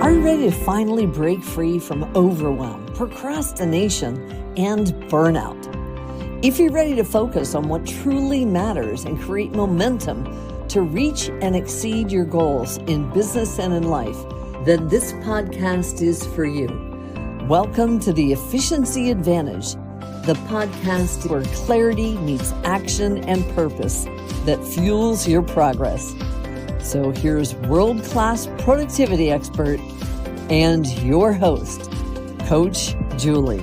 Are you ready to finally break free from overwhelm, procrastination, and burnout? If you're ready to focus on what truly matters and create momentum to reach and exceed your goals in business and in life, then this podcast is for you. Welcome to the Efficiency Advantage, the podcast where clarity meets action and purpose that fuels your progress. So here's world-class productivity expert and your host, Coach Juli.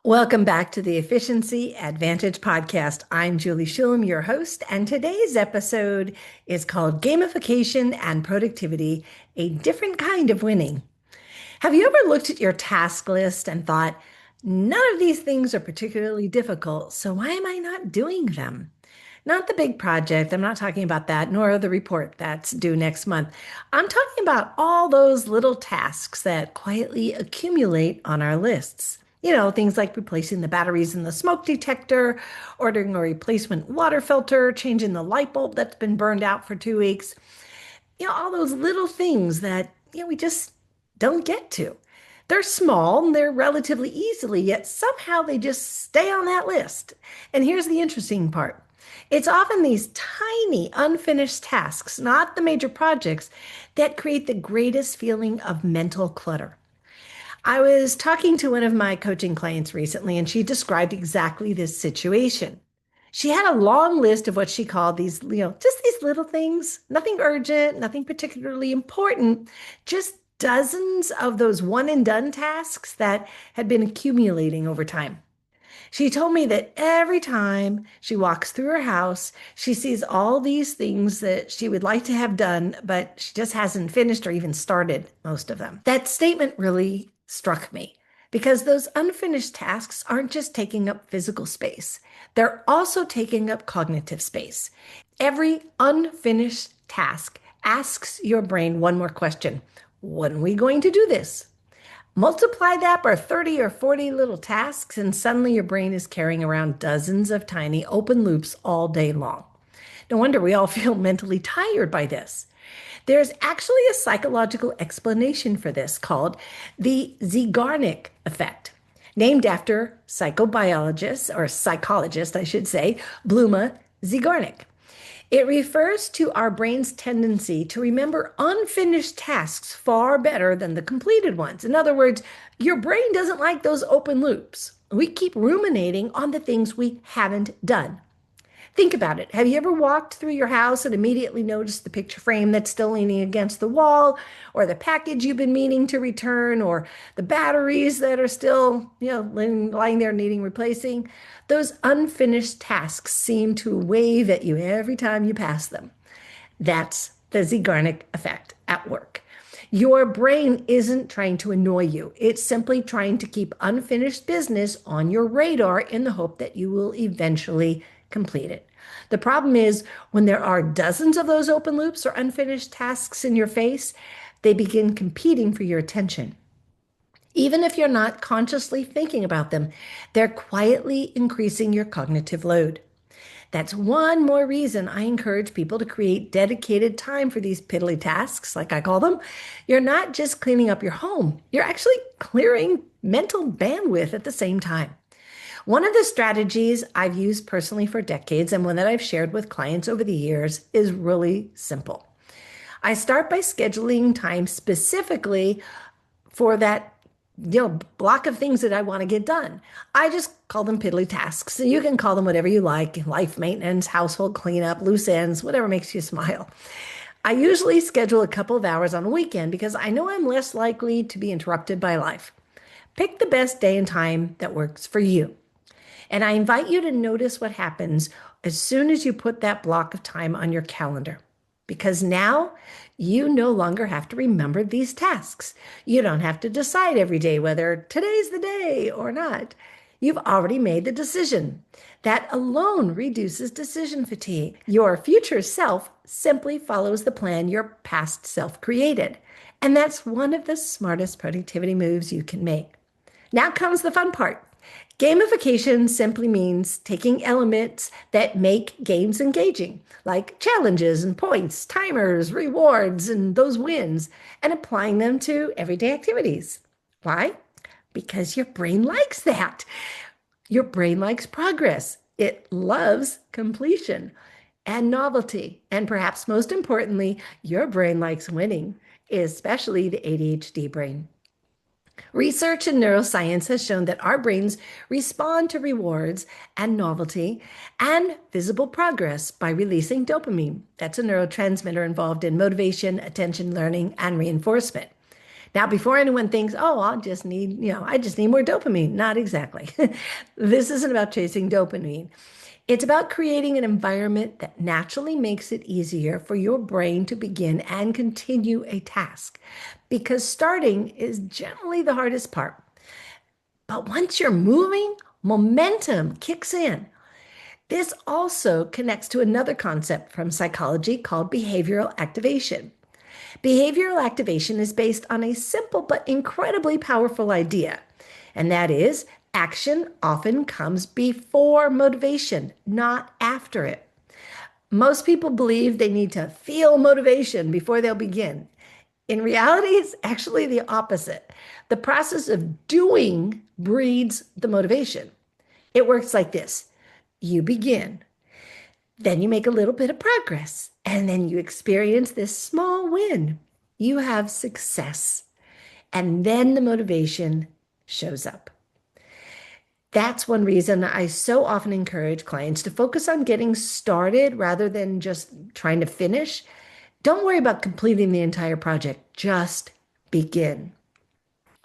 Welcome back to the Efficiency Advantage podcast. I'm Juli Shulem, your host, and today's episode is called Gamification and Productivity, a Different Kind of Winning. Have you ever looked at your task list and thought, none of these things are particularly difficult, so why am I not doing them? Not the big project, I'm not talking about that, nor the report that's due next month. I'm talking about all those little tasks that quietly accumulate on our lists. You know, things like replacing the batteries in the smoke detector, ordering a replacement water filter, changing the light bulb that's been burned out for 2 weeks. You know, all those little things that, we just don't get to. They're small and they're relatively easily, yet somehow they just stay on that list. And here's the interesting part. It's often these tiny unfinished tasks, not the major projects, that create the greatest feeling of mental clutter. I was talking to one of my coaching clients recently, and she described exactly this situation. She had a long list of what she called these, just these little things, nothing urgent, nothing particularly important, just dozens of those one and done tasks that had been accumulating over time. She told me that every time she walks through her house, she sees all these things that she would like to have done, but she just hasn't finished or even started most of them. That statement really struck me because those unfinished tasks aren't just taking up physical space. They're also taking up cognitive space. Every unfinished task asks your brain one more question. When are we going to do this? Multiply that by 30 or 40 little tasks, and suddenly your brain is carrying around dozens of tiny open loops all day long. No wonder we all feel mentally tired by this. There's actually a psychological explanation for this called the Zeigarnik effect, named after psychobiologist, or psychologist, I should say, Bluma Zeigarnik. It refers to our brain's tendency to remember unfinished tasks far better than the completed ones. In other words, your brain doesn't like those open loops. We keep ruminating on the things we haven't done. Think about it. Have you ever walked through your house and immediately noticed the picture frame that's still leaning against the wall, or the package you've been meaning to return, or the batteries that are still, lying there needing replacing? Those unfinished tasks seem to wave at you every time you pass them. That's the Zeigarnik effect at work. Your brain isn't trying to annoy you. It's simply trying to keep unfinished business on your radar in the hope that you will eventually complete it. The problem is when there are dozens of those open loops or unfinished tasks in your face, they begin competing for your attention. Even if you're not consciously thinking about them, they're quietly increasing your cognitive load. That's one more reason I encourage people to create dedicated time for these piddly tasks, like I call them. You're not just cleaning up your home, you're actually clearing mental bandwidth at the same time. One of the strategies I've used personally for decades, and one that I've shared with clients over the years, is really simple. I start by scheduling time specifically for that block of things that I want to get done. I just call them piddly tasks. So you can call them whatever you like: life maintenance, household cleanup, loose ends, whatever makes you smile. I usually schedule a couple of hours on a weekend because I know I'm less likely to be interrupted by life. Pick the best day and time that works for you. And I invite you to notice what happens as soon as you put that block of time on your calendar. Because now you no longer have to remember these tasks. You don't have to decide every day whether today's the day or not. You've already made the decision. That alone reduces decision fatigue. Your future self simply follows the plan your past self created. And that's one of the smartest productivity moves you can make. Now comes the fun part. Gamification simply means taking elements that make games engaging, like challenges and points, timers, rewards, and those wins, and applying them to everyday activities. Why? Because your brain likes that. Your brain likes progress. It loves completion and novelty. And perhaps most importantly, your brain likes winning, especially the ADHD brain. Research in neuroscience has shown that our brains respond to rewards and novelty and visible progress by releasing dopamine. That's a neurotransmitter involved in motivation, attention, learning, and reinforcement. Now, before anyone thinks, oh, I just need more dopamine. Not exactly. This isn't about chasing dopamine. It's about creating an environment that naturally makes it easier for your brain to begin and continue a task, because starting is generally the hardest part. But once you're moving, momentum kicks in. This also connects to another concept from psychology called behavioral activation. Behavioral activation is based on a simple but incredibly powerful idea, and that is action often comes before motivation, not after it. Most people believe they need to feel motivation before they'll begin. In reality, it's actually the opposite. The process of doing breeds the motivation. It works like this. You begin, then you make a little bit of progress, and then you experience this small win. You have success, and then the motivation shows up. That's one reason I so often encourage clients to focus on getting started rather than just trying to finish. Don't worry about completing the entire project. Just begin.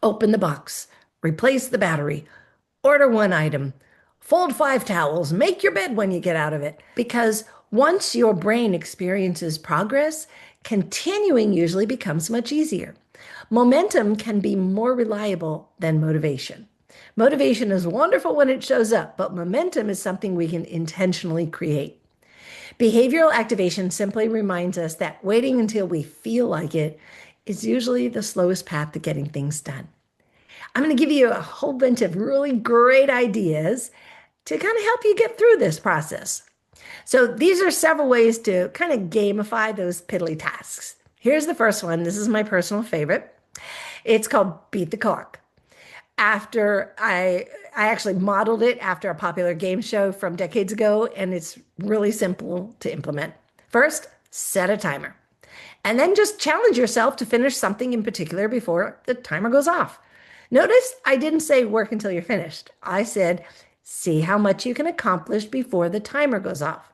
Open the box, replace the battery, order one item, fold 5 towels, make your bed when you get out of it. Because once your brain experiences progress, continuing usually becomes much easier. Momentum can be more reliable than motivation. Motivation is wonderful when it shows up, but momentum is something we can intentionally create. Behavioral activation simply reminds us that waiting until we feel like it is usually the slowest path to getting things done. I'm going to give you a whole bunch of really great ideas to kind of help you get through this process. So these are several ways to kind of gamify those piddly tasks. Here's the first one. This is my personal favorite. It's called Beat the Clock. After I actually modeled it after a popular game show from decades ago, and it's really simple to implement. First, set a timer, and then just challenge yourself to finish something in particular before the timer goes off. Notice I didn't say work until you're finished. I said, see how much you can accomplish before the timer goes off.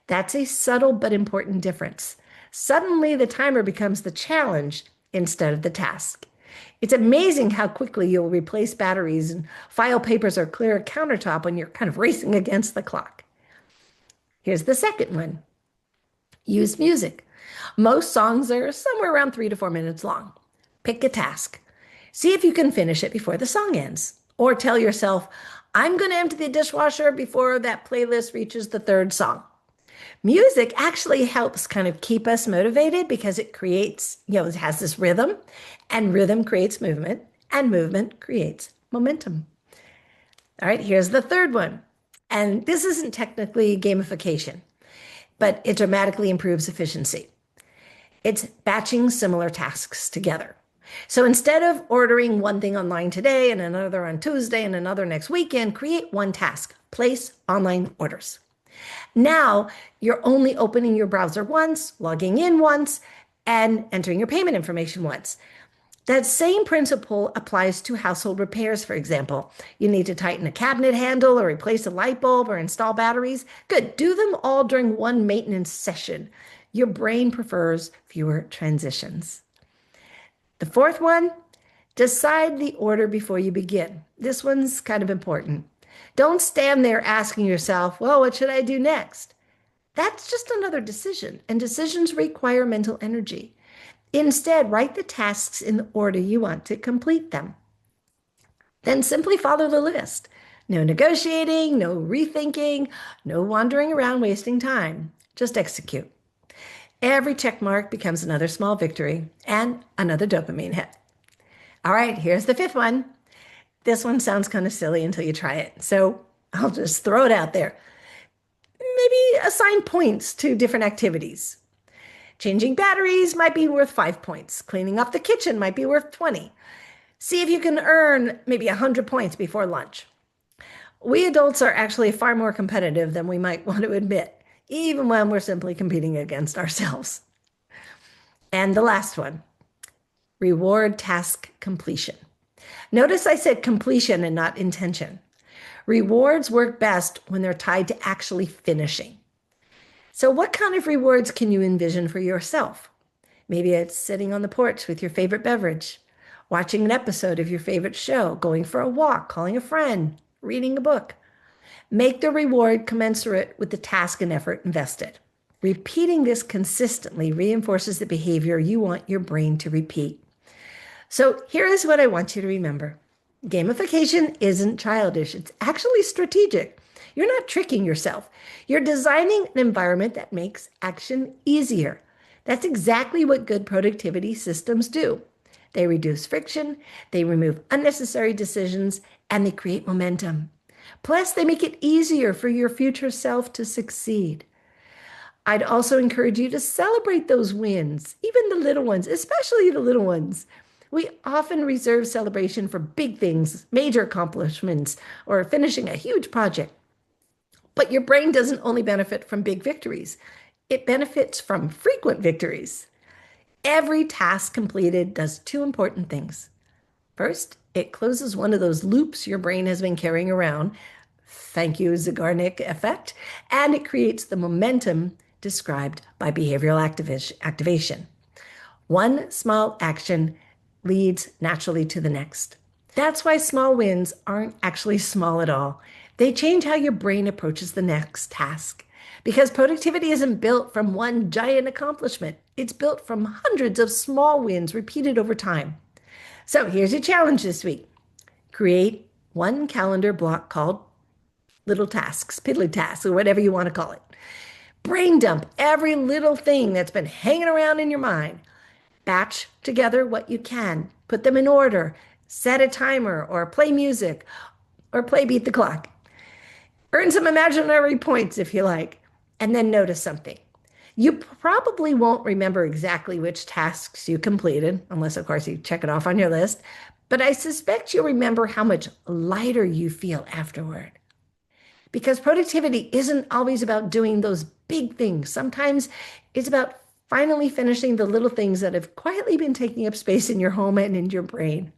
That's a subtle but important difference. Suddenly, the timer becomes the challenge instead of the task. It's amazing how quickly you'll replace batteries and file papers or clear a countertop when you're kind of racing against the clock. Here's the second one. Use music. Most songs are somewhere around 3 to 4 minutes long. Pick a task. See if you can finish it before the song ends. Or tell yourself, I'm going to empty the dishwasher before that playlist reaches the third song. Music actually helps kind of keep us motivated because it creates, it has this rhythm, and rhythm creates movement, and movement creates momentum. All right, here's the third one. And this isn't technically gamification, but it dramatically improves efficiency. It's batching similar tasks together. So instead of ordering one thing online today and another on Tuesday and another next weekend, create one task, place online orders. Now you're only opening your browser once, logging in once, and entering your payment information once. That same principle applies to household repairs, for example. You need to tighten a cabinet handle or replace a light bulb or install batteries. Good, do them all during one maintenance session. Your brain prefers fewer transitions. The fourth one, decide the order before you begin. This one's kind of important. Don't stand there asking yourself, well, what should I do next? That's just another decision, and decisions require mental energy. Instead, write the tasks in the order you want to complete them. Then simply follow the list. No negotiating, no rethinking, no wandering around wasting time. Just execute. Every check mark becomes another small victory and another dopamine hit. All right, here's the fifth one. This one sounds kind of silly until you try it. So I'll just throw it out there. Maybe assign points to different activities. Changing batteries might be worth 5 points. Cleaning up the kitchen might be worth 20. See if you can earn maybe 100 points before lunch. We adults are actually far more competitive than we might want to admit, even when we're simply competing against ourselves. And the last one, reward task completion. Notice I said completion and not intention. Rewards work best when they're tied to actually finishing. So what kind of rewards can you envision for yourself? Maybe it's sitting on the porch with your favorite beverage, watching an episode of your favorite show, going for a walk, calling a friend, reading a book. Make the reward commensurate with the task and effort invested. Repeating this consistently reinforces the behavior you want your brain to repeat. So here is what I want you to remember. Gamification isn't childish. It's actually strategic. You're not tricking yourself. You're designing an environment that makes action easier. That's exactly what good productivity systems do. They reduce friction, they remove unnecessary decisions, and they create momentum. Plus, they make it easier for your future self to succeed. I'd also encourage you to celebrate those wins, even the little ones, especially the little ones. We often reserve celebration for big things, major accomplishments, or finishing a huge project. But your brain doesn't only benefit from big victories. It benefits from frequent victories. Every task completed does two important things. First, it closes one of those loops your brain has been carrying around. Thank you, Zeigarnik effect. And it creates the momentum described by behavioral activation. One small action leads naturally to the next. That's why small wins aren't actually small at all. They change how your brain approaches the next task. Because productivity isn't built from one giant accomplishment. It's piddly from hundreds of small wins repeated over time. So here's your challenge this week. Create one calendar block called little tasks, piddly tasks, or whatever you want to call it. Brain dump every little thing that's been hanging around in your mind. Batch together what you can. Put them in order. Set a timer or play music or play beat the clock. Earn some imaginary points if you like. And then notice something. You probably won't remember exactly which tasks you completed, unless, of course, you check it off on your list. But I suspect you'll remember how much lighter you feel afterward. Because productivity isn't always about doing those big things. Sometimes it's about finally finishing the little things that have quietly been taking up space in your home and in your brain.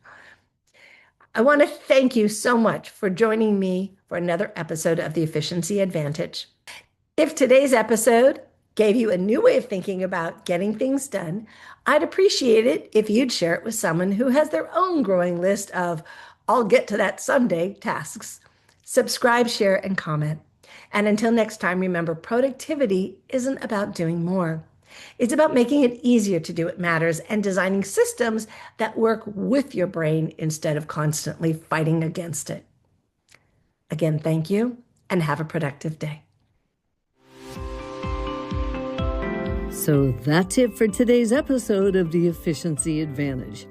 I want to thank you so much for joining me for another episode of The Efficiency Advantage. If today's episode gave you a new way of thinking about getting things done, I'd appreciate it if you'd share it with someone who has their own growing list of "I'll get to that someday" tasks. Subscribe, share, and comment. And until next time, remember, productivity isn't about doing more. It's about making it easier to do what matters and designing systems that work with your brain instead of constantly fighting against it. Again, thank you and have a productive day. So that's it for today's episode of The Efficiency Advantage.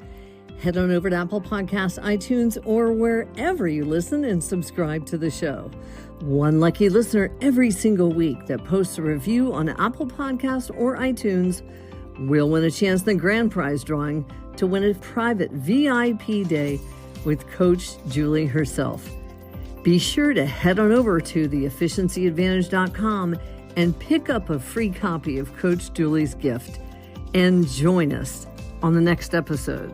Head on over to Apple Podcasts, iTunes, or wherever you listen and subscribe to the show. One lucky listener every single week that posts a review on Apple Podcasts or iTunes will win a chance in the grand prize drawing to win a private VIP day with Coach Juli herself. Be sure to head on over to theefficiencyadvantage.com and pick up a free copy of Coach Juli's gift and join us on the next episode.